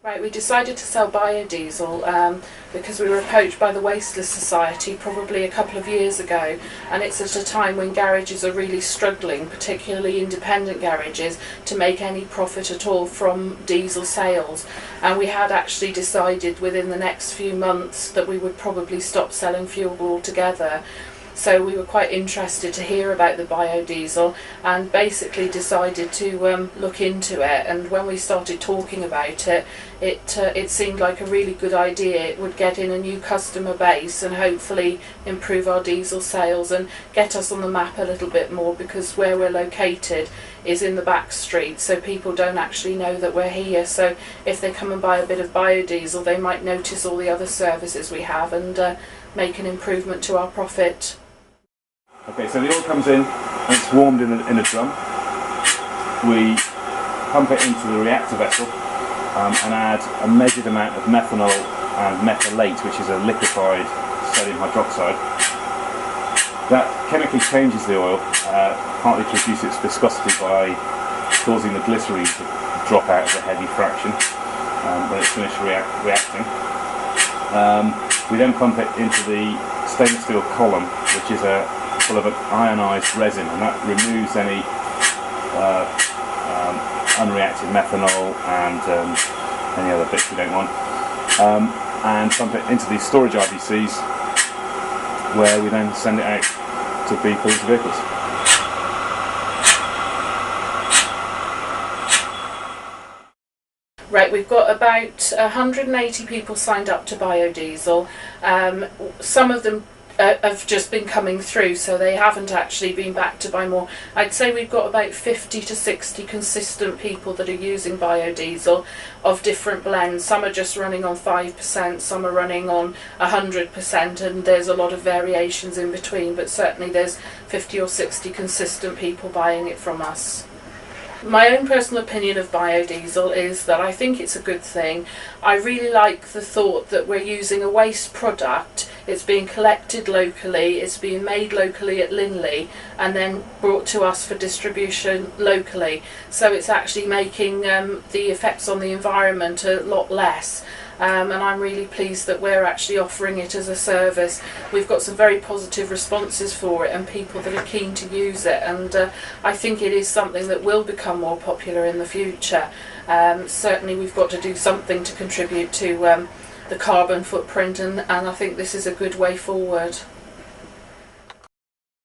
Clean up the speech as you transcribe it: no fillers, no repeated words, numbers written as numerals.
Right, we decided to sell biodiesel because we were approached by the Wasteless Society probably a couple of years ago, and it's at a time when garages are really struggling, particularly independent garages, to make any profit at all from diesel sales. And we had actually decided within the next few months that we would probably stop selling fuel altogether. So we were quite interested to hear about the biodiesel and basically decided to look into it. And when we started talking about it, it seemed like a really good idea. It would get in a new customer base and hopefully improve our diesel sales and get us on the map a little bit more, because where we're located is in the back street, so people don't actually know that we're here. So if they come and buy a bit of biodiesel, they might notice all the other services we have and make an improvement to our profit. Okay, so the oil comes in and it's warmed in a drum. We pump it into the reactor vessel and add a measured amount of methanol and methylate, which is a liquefied sodium hydroxide. That chemically changes the oil, partly to reduce its viscosity by causing the glycerine to drop out as a heavy fraction when it's finished reacting. We then pump it into the stainless steel column, which is full of an ionised resin, and that removes any unreacted methanol and any other bits we don't want, and pump it into these storage RDCs, where we then send it out to be put into vehicles. Right, we've got about 180 people signed up to biodiesel. Some of them have just been coming through, so they haven't actually been back to buy more. I'd say we've got about 50 to 60 consistent people that are using biodiesel of different blends. Some are just running on 5%, some are running on 100%, and there's a lot of variations in between, but certainly there's 50 or 60 consistent people buying it from us. My own personal opinion of biodiesel is that I think it's a good thing. I really like the thought that we're using a waste product. It's being collected locally, it's being made locally at Linley and then brought to us for distribution locally. So it's actually making the effects on the environment a lot less. And I'm really pleased that we're actually offering it as a service. We've got some very positive responses for it and people that are keen to use it, and I think it is something that will become more popular in the future. Certainly we've got to do something to contribute to the carbon footprint, and I think this is a good way forward.